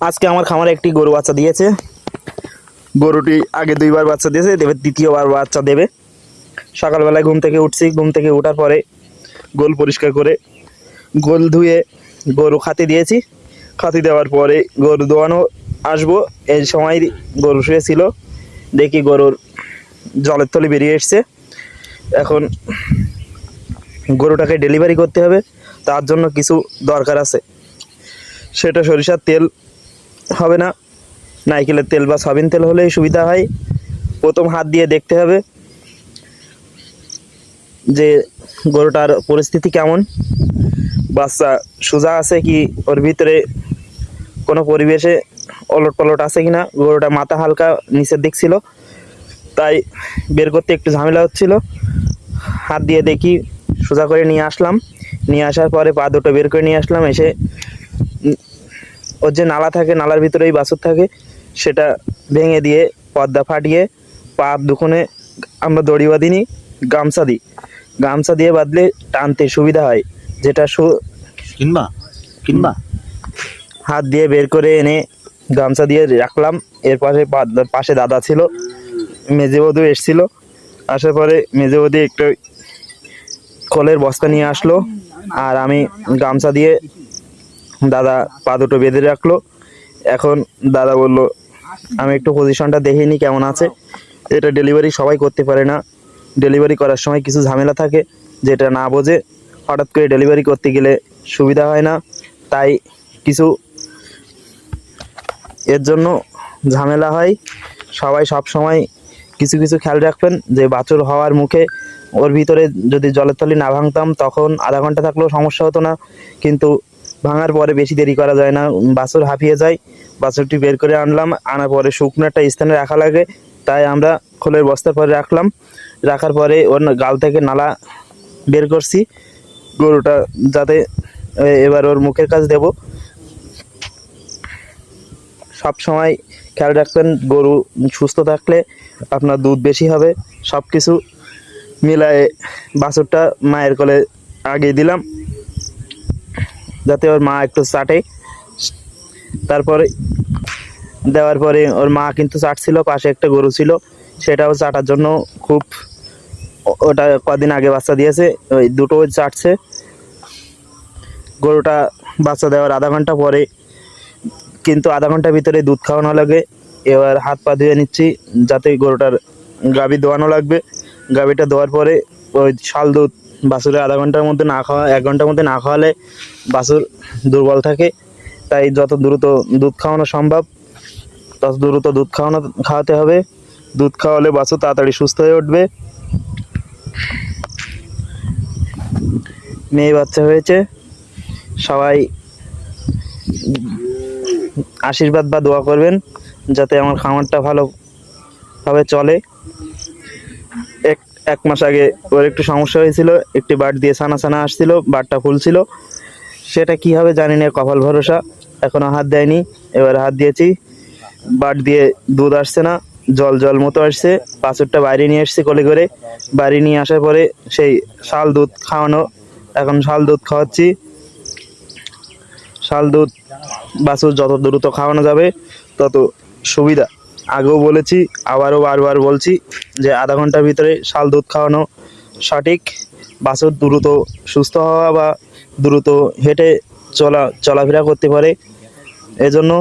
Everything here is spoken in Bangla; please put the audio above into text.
আজকে আমার খামারে একটি গরু বাচ্চা দিয়েছে। গরুটি আগে দুইবার বাচ্চা দিয়েছে, এবার দ্বিতীয়বার বাচ্চা দেবে। সকালবেলায় ঘুম থেকে উঠছি, ঘুম থেকে ওঠার পরে গোল পরিষ্কার করে গোল ধুয়ে গরু খাতি দিয়েছি। খাতি দেওয়ার পরে গরু দোয়ানো আসবো, এই সময় গরু শুয়েছিল, দেখি গরুর জলের তলি বেরিয়ে এসছে। এখন গরুটাকে ডেলিভারি করতে হবে, তার জন্য কিছু দরকার আছে। সেটা সরিষার তেল হবে না, নারকেলের তেল বা সয়াবিন তেল হলেই সুবিধা হয়। প্রথম হাত দিয়ে দেখতে হবে যে গরুটার পরিস্থিতি কেমন, বাচ্চা সোজা আছে কি, ওর ভিতরে কোনো পরিবেশে ওলট পালট আছে কি না। গরুটা মাথা হালকা নিচের দিক ছিল, তাই বের করতে একটু ঝামেলা হচ্ছিল। হাত দিয়ে দেখি, সোজা করে নিয়ে আসলাম। নিয়ে আসার পরে পা দুটো বের করে নিয়ে আসলাম। এসে ওর যে নালা থাকে, নালার ভিতরেই বাছুর থাকে, সেটা ভেঙে দিয়ে পর্দা ফাটিয়ে পা দুখানে আমরা দড়ি বাঁধিনি, গামছা দিই। গামছা দিয়ে বাঁধলে টানতে সুবিধা হয়। যেটা কিনবা কিনবা হাত দিয়ে বের করে এনে গামছা দিয়ে রাখলাম। এর পাশে দাদা ছিল, মেজেবধূ এসছিল। আসার পরে মেজেবধূ একটু খোলের বস্তা নিয়ে আসলো, আর আমি গামছা দিয়ে দাদা পা দুটো বেঁধে রাখলো। এখন দাদা বলল আমি একটু পজিশনটা দেখে নিই কেমন আছে। এটা ডেলিভারি সবাই করতে পারে না, ডেলিভারি করার সময় কিছু ঝামেলা থাকে, যেটা না বোঝে হঠাৎ করে ডেলিভারি করতে গেলে সুবিধা হয় না। তাই কিছু এর জন্য ঝামেলা হয়। সবাই সব সময় কিছু কিছু খেয়াল রাখবেন যে বাছুর হওয়ার মুখে ওর ভিতরে যদি জলের তলি না ভাঙতাম, তখন আধা ঘন্টা থাকলেও সমস্যা হতো না। কিন্তু ভাঙার পরে বেশি দেরি করা যায় না, বাছুর হাঁপিয়ে যায়। বাছুরটি বের করে আনলাম, আনার পরে শুকনো একটা স্থানে রাখা লাগে, তাই আমরা খোলের বস্তার পরে রাখলাম। রাখার পরে ওর গাল থেকে নালা বের করছি গরুটা, যাতে এবার ওর মুখের কাছে দেব। সব সময় খেয়াল রাখবেন, গরু সুস্থ থাকলে আপনার দুধ বেশি হবে। সব কিছু মিলায়ে বাছুরটা মায়ের কোলে আগে দিলাম, যাতে ওর মা একটু চাটে। তারপরে দেওয়ার পরে ওর মা কিন্তু চাটছিল, পাশে একটা গরু ছিল, সেটাও চাটার জন্য খুব, ওটা কদিন আগে বাচ্চা দিয়েছে, ওই দুটো চাটছে। গরুটা বাচ্চা দেওয়ার আধা ঘন্টা পরে, কিন্তু আধা ঘন্টার ভিতরে দুধ খাওয়ানো লাগে। এবার হাত পা ধুয়ে নিচ্ছি, যাতে গরুটার গাভী দোয়ানো লাগবে। গাভীটা দেওয়ার পরে ওই শাল দুধ বাছুরে আধা ঘন্টার মধ্যে না খাওয়া, 1 ঘন্টার মধ্যে না খাওয়ালে বাছুর দুর্বল থাকে। তাই যত দ্রুত দুধ খাওয়ানো সম্ভব তত দ্রুত দুধ খাওয়াতে হবে। দুধ খাওয়ালে বাছুর তাড়াতাড়ি সুস্থ হয়ে উঠবে। মেয়ে বাচ্চা হয়েছে, সবাই আশীর্বাদ বা দোয়া করবেন যাতে আমার খামারটা ভালোভাবে চলে। এক মাস আগে ওর একটু সমস্যা হয়েছিল, একটি বাট দিয়ে ছানা আসছিল, বাটটা ফুলছিল। সেটা কি হবে জানি না, কপাল ভরসা, এখনো হাত দেয়নি। এবার হাত দিয়েছি, বাট দিয়ে দুধ আসছে না, জল জল মতো আসছে। বাছুরটা বাইরে নিয়ে এসছি কোলে করে। বাইরে নিয়ে আসার পরে সেই শাল দুধ খাওয়ানো, এখন শাল দুধ খাওয়াচ্ছি। শাল দুধ বাছুর যত দ্রুত খাওয়ানো যাবে তত সুবিধা। আগেও বলেছি, আবারও বারবার বলছি যে আধা ঘন্টার ভিতরে শাল দুধ খাওয়ানো সঠিক। বাছুর দ্রুত সুস্থ হওয়া বা দ্রুত হেঁটে চলাফেরা করতে পারে, এজন্য